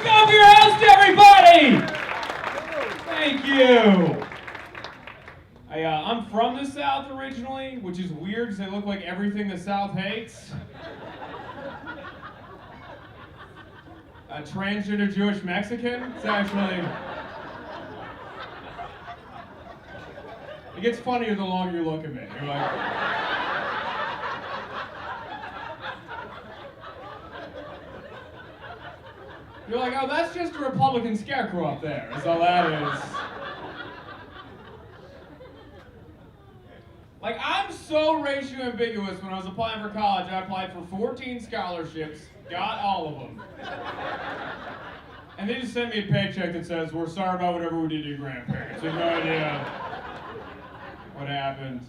up your house to everybody! Thank you. I'm from the South originally, which is weird because I look like everything the South hates. A transgender Jewish Mexican. It's actually... It gets funnier the longer you look at me. You're like... You're like, oh, that's just a Republican scarecrow up there. That's all that is. Like, I'm so racially ambiguous. When I was applying for college, I applied for 14 scholarships, got all of them. And they just sent me a paycheck that says, we're sorry about whatever we did to your grandparents. We have no idea what happened.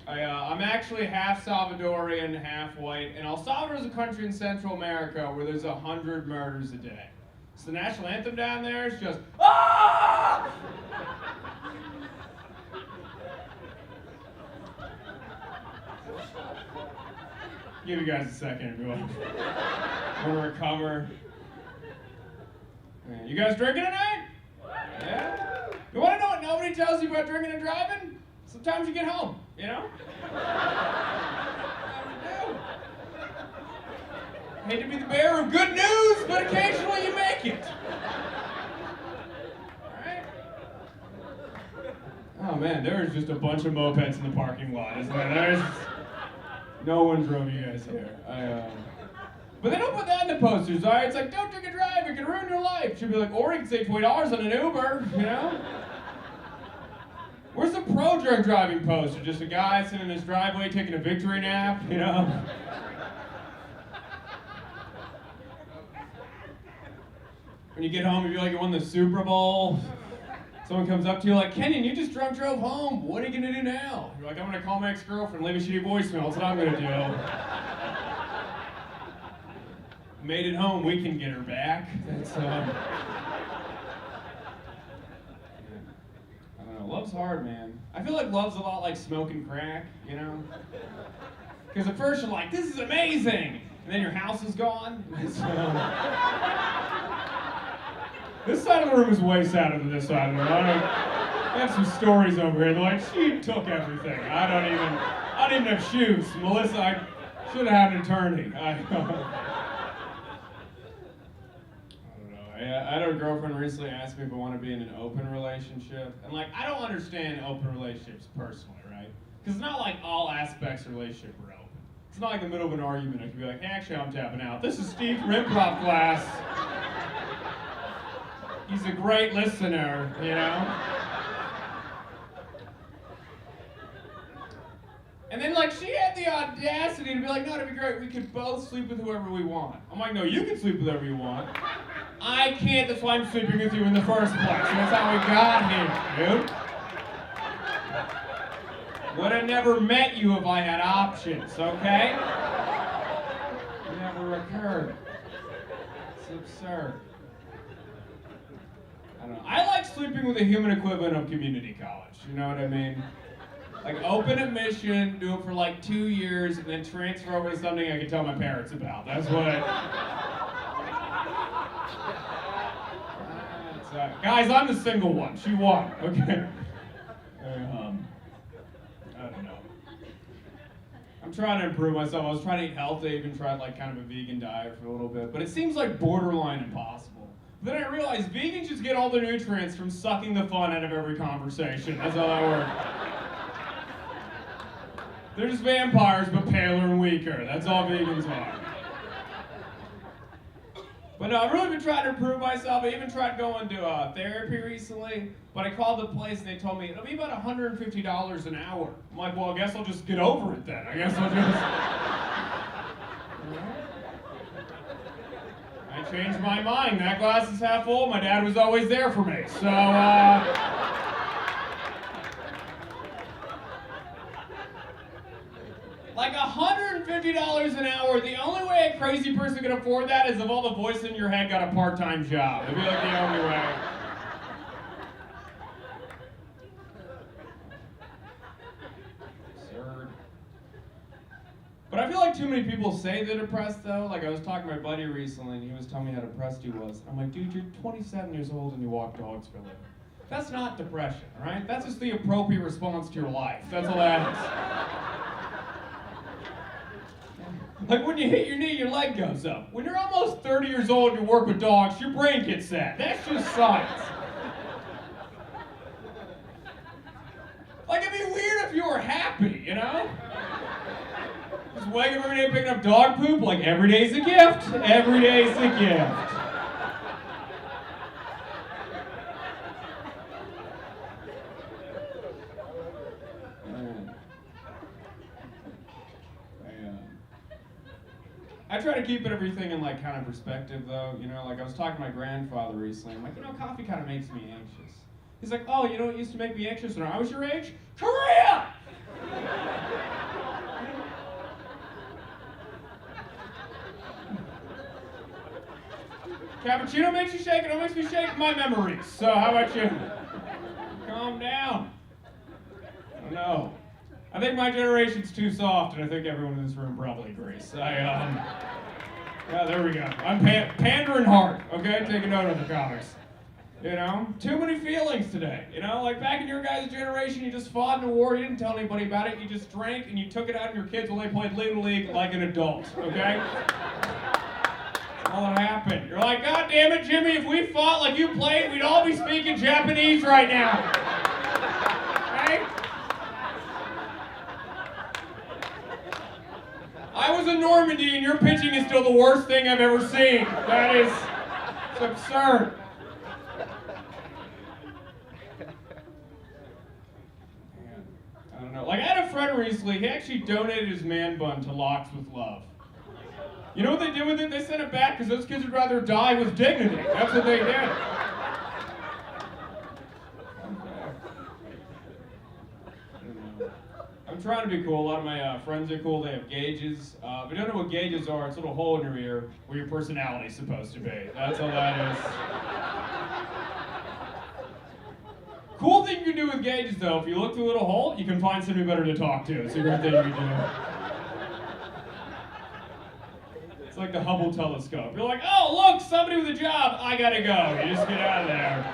I'm actually half Salvadorian, half white, and El Salvador is a country in Central America where there's 100 murders a day. So the national anthem down there is just, ah! Give you guys a second if you want to recover. You guys drinking tonight? Yeah? You want to know what nobody tells you about drinking and driving? Sometimes you get home, you know? Hate to be the bearer of good news, but occasionally you make it. Alright? Oh man, there's just a bunch of mopeds in the parking lot, isn't there? No one drove you guys here. But they don't put that in the posters, alright? It's like, don't drink and drive, it can ruin your life. Should be like, or you can save $20 on an Uber, you know? Where's the pro-drunk driving poster? Just a guy sitting in his driveway taking a victory nap, you know? When you get home, you feel like you won the Super Bowl. Someone comes up to you like, Kenyon, you just drunk drove home. What are you gonna do now? You're like, I'm gonna call my ex-girlfriend, leave a shitty voicemail. That's what I'm gonna do. Made it home, we can get her back. That's, I don't know, love's hard, man. I feel like love's a lot like smoking crack, you know? Because at first you're like, this is amazing! And then your house is gone. This side of the room is way sadder than this side of the room. I have some stories over here. They're like, she took everything. I don't even have shoes. Melissa, I should have had an attorney. I don't know. I had a girlfriend recently ask me if I want to be in an open relationship. And like, I don't understand open relationships personally, right? Because it's not like all aspects of a relationship are open. It's not like the middle of an argument. I could be like, hey, actually, I'm tapping out. This is Steve from improv class. He's a great listener, you know? And then, like, she had the audacity to be like, no, it'd be great. We could both sleep with whoever we want. I'm like, no, you can sleep with whoever you want. I can't, that's why I'm sleeping with you in the first place. And that's how we got here, dude. Would have never met you if I had options, okay? It never occurred. It's absurd. I don't know. I like sleeping with a human equivalent of community college. You know what I mean? Like open admission, do it for like 2 years, and then transfer over to something I can tell my parents about. That's what. Guys, I'm the single one. She won. Okay. I don't know. I'm trying to improve myself. I was trying to eat healthy. I even tried like kind of a vegan diet for a little bit, but it seems like borderline impossible. Then I realized vegans just get all the nutrients from sucking the fun out of every conversation. That's how that works. They're just vampires, but paler and weaker. That's all vegans are. But no, I've really been trying to improve myself. I even tried going to therapy recently, but I called the place and they told me it'll be about $150 an hour. I'm like, well, I guess I'll just get over it then. I guess I'll just... I changed my mind. That glass is half full. My dad was always there for me. So, like $150 an hour. The only way a crazy person can afford that is if all the voices in your head got a part-time job. It'd be like the only way. Absurd. But I feel like too many people say they're depressed, though. Like, I was talking to my buddy recently, and he was telling me how depressed he was. I'm like, dude, you're 27 years old and you walk dogs for a living. That's not depression, all right? That's just the appropriate response to your life. That's all that is. Like, when you hit your knee, your leg goes up. When you're almost 30 years old and you work with dogs, your brain gets sad. That's just science. Like, it'd be weird if you were happy, you know? Just waking up every day picking up dog poop, like, every day's a gift. Every day's a gift. I try to keep everything in, like, kind of perspective, though. You know, like, I was talking to my grandfather recently. I'm like, you know, coffee kind of makes me anxious. He's like, oh, you know what used to make me anxious when I was your age? Korea! Cappuccino makes you shake, it makes me shake my memories. So how about you? Calm down. I don't know. I think my generation's too soft, and I think everyone in this room probably agrees. Yeah, there we go. I'm pandering hard, okay? Take a note of the comics. You know, too many feelings today. You know, like back in your guys' generation, you just fought in a war, you didn't tell anybody about it, you just drank and you took it out on your kids while they played Little League like an adult, okay? That's all that happened. You're like, God damn it, Jimmy, if we fought like you played, we'd all be speaking Japanese right now. Okay? I was in Normandy and your pitching is still the worst thing I've ever seen. That is, it's absurd. Man, I don't know. Like, I had a friend recently, he actually donated his man bun to Locks with Love. You know what they did with it? They sent it back because those kids would rather die with dignity. That's what they did. I'm trying to be cool. A lot of my friends are cool. They have gauges. If you don't know what gauges are, it's a little hole in your ear where your personality's supposed to be. That's all that is. Cool thing you can do with gauges, though, if you look through a little hole, you can find somebody better to talk to. It's a great thing you can do. It's like the Hubble telescope. You're like, oh, look, somebody with a job. I gotta go. You just get out of there.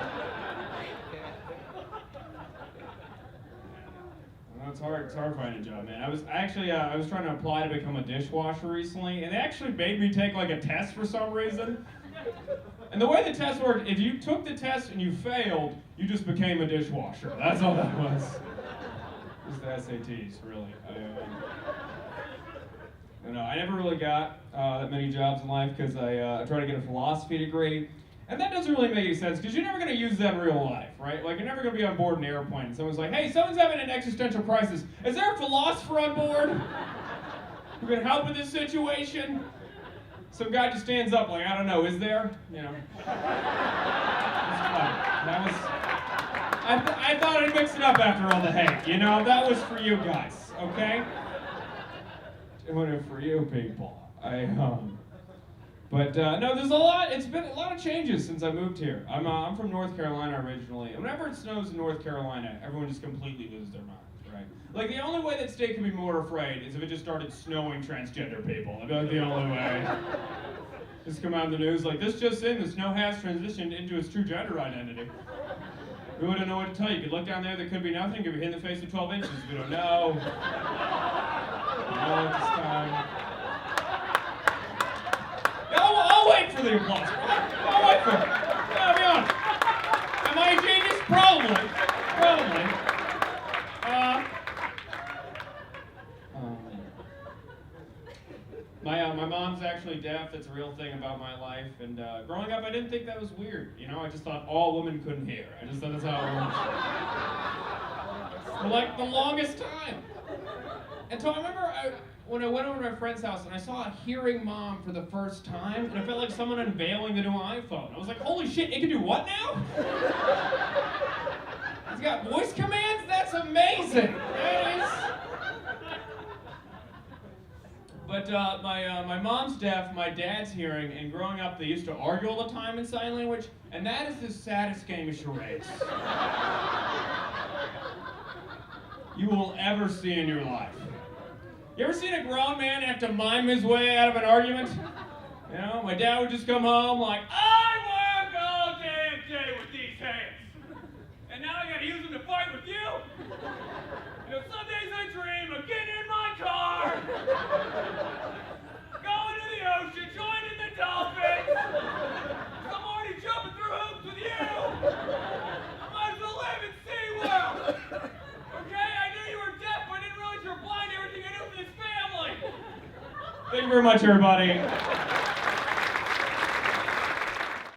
It's hard finding a job, man. I was trying to apply to become a dishwasher recently, and they actually made me take like a test for some reason. And the way the test worked, if you took the test and you failed, you just became a dishwasher. That's all that was. Just the SATs, really. I never really got that many jobs in life because I tried to get a philosophy degree. And that doesn't really make any sense, because you're never going to use that in real life, right? Like, you're never going to be on board an airplane, and someone's like, hey, someone's having an existential crisis. Is there a philosopher on board who can help with this situation? Some guy just stands up like, I don't know, is there? You know. I thought I'd mix it up after all the hate, you know? That was for you guys, okay? Doing it for you people. But no, there's a lot. It's been a lot of changes since I moved here. I'm from North Carolina originally, and whenever it snows in North Carolina, everyone just completely loses their mind, right? Like, the only way that state could be more afraid is if it just started snowing transgender people. That'd be like the only way. Just come out in the news like, this just in, the snow has transitioned into its true gender identity. We wouldn't know what to tell you. You could look down there, there could be nothing. Could be hit in the face with 12 inches. We don't know. No, it's time. I'll wait for the applause. I'll wait for it. I'll be honest. Am I a genius? Probably. My mom's actually deaf. That's a real thing about my life. And growing up, I didn't think that was weird. You know, I just thought all women couldn't hear. I just thought that's how it worked. For like the longest time. And so I remember when I went over to my friend's house and I saw a hearing mom for the first time, and I felt like someone unveiling the new iPhone. I was like, holy shit, it can do what now? It's got voice commands? That's amazing. That is. But my mom's deaf, my dad's hearing, and growing up they used to argue all the time in sign language, and that is the saddest game of charades you will ever see in your life. You ever seen a grown man have to mime his way out of an argument? You know, my dad would just come home like, I work all damn day with these hands. And now I gotta use them to fight with you? You know, some days I dream of getting in my car, going to the ocean, joining the dolphins. I'm already jumping through hoops with you. I might as well live in SeaWorld. Okay, I knew you were deaf, but I didn't realize you were blind. Everything I knew for this family. Thank you very much, everybody.